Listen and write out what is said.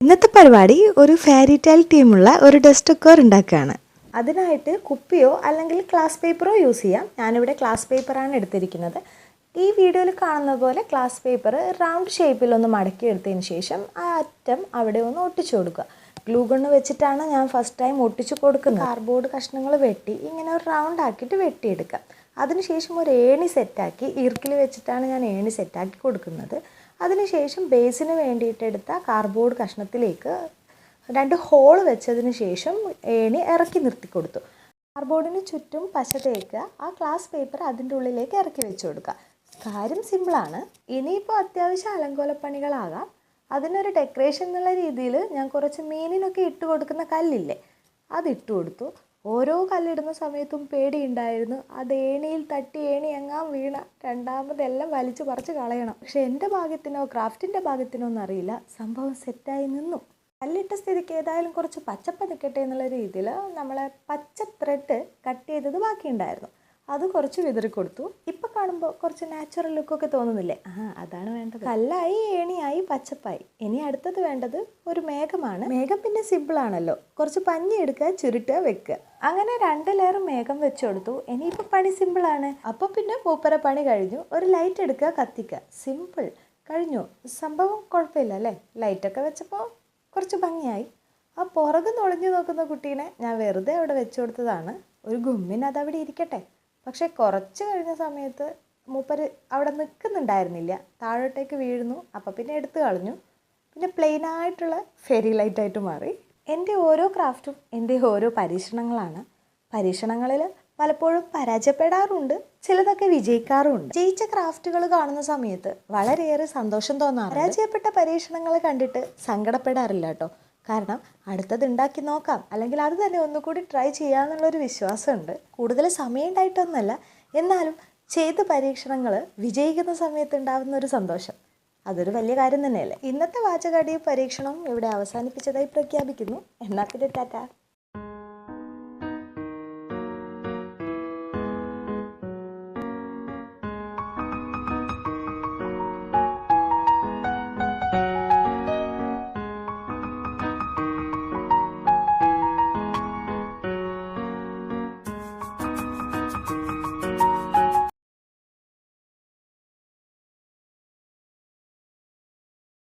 ഇന്നത്തെ പരിപാടി ഒരു ഫെയറി ടെയിൽ തീമുള്ള ഒരു ഡസ്റ്റ് ഡെക്കോർ ഉണ്ടാക്കുകയാണ്. അതിനായിട്ട് കുപ്പിയോ അല്ലെങ്കിൽ ഗ്ലാസ് പേപ്പറോ യൂസ് ചെയ്യാം. ഞാനിവിടെ ഗ്ലാസ് പേപ്പറാണ് എടുത്തിരിക്കുന്നത്. ഈ വീഡിയോയിൽ കാണുന്ന പോലെ ഗ്ലാസ് പേപ്പർ റൗണ്ട് ഷേപ്പിലൊന്ന് മടക്കി എടുത്തതിന് ശേഷം ആ അറ്റം അവിടെ ഒന്ന് ഒട്ടിച്ചു കൊടുക്കുക. ഗ്ലൂ ഗണ്ണ് വെച്ചിട്ടാണ് ഞാൻ ഫസ്റ്റ് ടൈം ഒട്ടിച്ചു കൊടുക്കുന്നത്. കാർഡ്ബോർഡ് കഷ്ണങ്ങൾ വെട്ടി ഇങ്ങനെ ഒരു റൗണ്ട് ആക്കിയിട്ട് വെട്ടിയെടുക്കാം. അതിനുശേഷം ഒരു ഏണി സെറ്റാക്കി ഈർക്കിൽ വെച്ചിട്ടാണ് ഞാൻ ഏണി സെറ്റാക്കി കൊടുക്കുന്നത്. അതിനുശേഷം ബേസിന് വേണ്ടിയിട്ട് എടുത്ത കാർഡ്ബോർഡ് കഷ്ണത്തിലേക്ക് 2 ഹോൾ വെച്ചതിന് ശേഷം ഏണി ഇറക്കി നിർത്തി കൊടുത്തു. കാർഡ്ബോർഡിന് ചുറ്റും പശ തേക്കുക. ആ ഗ്ലാസ് പേപ്പർ അതിൻ്റെ ഉള്ളിലേക്ക് ഇറക്കി വെച്ച് കൊടുക്കുക. കാര്യം സിമ്പിളാണ്. ഇനിയിപ്പോൾ അത്യാവശ്യം അലങ്കോലപ്പണികളാകാം. അതിനൊരു ഡെക്കറേഷൻ എന്നുള്ള രീതിയിൽ ഞാൻ കുറച്ച് മീനിനൊക്കെ ഇട്ട് കൊടുക്കുന്ന കല്ലില്ലേ, അതിട്ട് കൊടുത്തു. ഓരോ കല്ലിടുന്ന സമയത്തും പേടിയുണ്ടായിരുന്നു. അത് ഏണിയിൽ തട്ടി ഏണി എങ്ങാൻ വീണ രണ്ടാമതെല്ലാം വലിച്ചു പറിച്ച് കളയണം. പക്ഷെ എൻ്റെ ഭാഗ്യത്തിനോ ക്രാഫ്റ്റിൻ്റെ ഭാഗ്യത്തിനോ ഒന്നും അറിയില്ല, സംഭവം സെറ്റായി നിന്നു. കല്ലിട്ട സ്ഥിതിക്ക് ഏതായാലും കുറച്ച് പച്ചപ്പ് നിൽക്കട്ടെ എന്നുള്ള രീതിയിൽ നമ്മളെ പച്ച ത്രെഡ് കട്ട് ചെയ്തത് ബാക്കിയുണ്ടായിരുന്നു. അത് കുറച്ച് വിതറി കൊടുത്തു. ഇപ്പം കാണുമ്പോൾ കുറച്ച് നാച്ചുറൽ ലുക്കൊക്കെ തോന്നുന്നില്ലേ? അതാണ് വേണ്ടത്. കല്ലായി, ഏണിയായി, പച്ചപ്പായി. ഇനി അടുത്തത് വേണ്ടത് ഒരു മേഘമാണ്. മേഘം പിന്നെ സിമ്പിളാണല്ലോ. കുറച്ച് പഞ്ഞി എടുക്കുക, ചുരുട്ടുക, വെക്കുക. അങ്ങനെ 2 ലെയർ മേഘം വെച്ച് കൊടുത്തു. ഇനിയിപ്പോൾ പണി സിമ്പിളാണ്. അപ്പോൾ പിന്നെ മൂപ്പര പണി കഴിഞ്ഞു. ഒരു ലൈറ്റ് എടുക്കുക, കത്തിക്കുക. സിമ്പിൾ, കഴിഞ്ഞു. സംഭവം കുഴപ്പമില്ല അല്ലേ? ലൈറ്റൊക്കെ വെച്ചപ്പോൾ കുറച്ച് ഭംഗിയായി. ആ പുറകെ നൊളിഞ്ഞു നോക്കുന്ന കുട്ടീനെ ഞാൻ വെറുതെ അവിടെ വെച്ച് കൊടുത്തതാണ്. ഒരു ഗുമ്മിന് അതവിടെ ഇരിക്കട്ടെ. പക്ഷേ കുറച്ച് കഴിഞ്ഞ സമയത്ത് മൂപ്പര് അവിടെ നിൽക്കുന്നുണ്ടായിരുന്നില്ല, താഴോട്ടേക്ക് വീഴുന്നു. അപ്പോൾ പിന്നെ എടുത്തു കളഞ്ഞു. പിന്നെ പ്ലെയിനായിട്ടുള്ള ഫെയറി ലൈറ്റായിട്ട് മാറി. എൻ്റെ ഓരോ ക്രാഫ്റ്റും എൻ്റെ ഓരോ പരീക്ഷണങ്ങളാണ്. പരീക്ഷണങ്ങളിൽ പലപ്പോഴും പരാജയപ്പെടാറുണ്ട്, ചിലതൊക്കെ വിജയിക്കാറുമുണ്ട്. ജയിച്ച ക്രാഫ്റ്റുകൾ കാണുന്ന സമയത്ത് വളരെയേറെ സന്തോഷം തോന്നാറുണ്ട്. പരാജയപ്പെട്ട പരീക്ഷണങ്ങൾ കണ്ടിട്ട് സങ്കടപ്പെടാറില്ല കേട്ടോ. കാരണം അടുത്തത് ഉണ്ടാക്കി നോക്കാം, അല്ലെങ്കിൽ അത് തന്നെ ഒന്നുകൂടി ട്രൈ ചെയ്യാമെന്നുള്ളൊരു വിശ്വാസമുണ്ട്. കൂടുതൽ സമയം ഉണ്ടായിട്ടൊന്നുമല്ല, എന്നാലും ചെയ്ത പരീക്ഷണങ്ങൾ വിജയിക്കുന്ന സമയത്ത് ഉണ്ടാകുന്ന ഒരു സന്തോഷം, അതൊരു വലിയ കാര്യം തന്നെയല്ലേ. ഇന്നത്തെ വാചകടി പരീക്ഷണം ഇവിടെ അവസാനിപ്പിച്ചതായി പ്രഖ്യാപിക്കുന്നു. എന്നാൽ പിന്നെ ടാറ്റാ.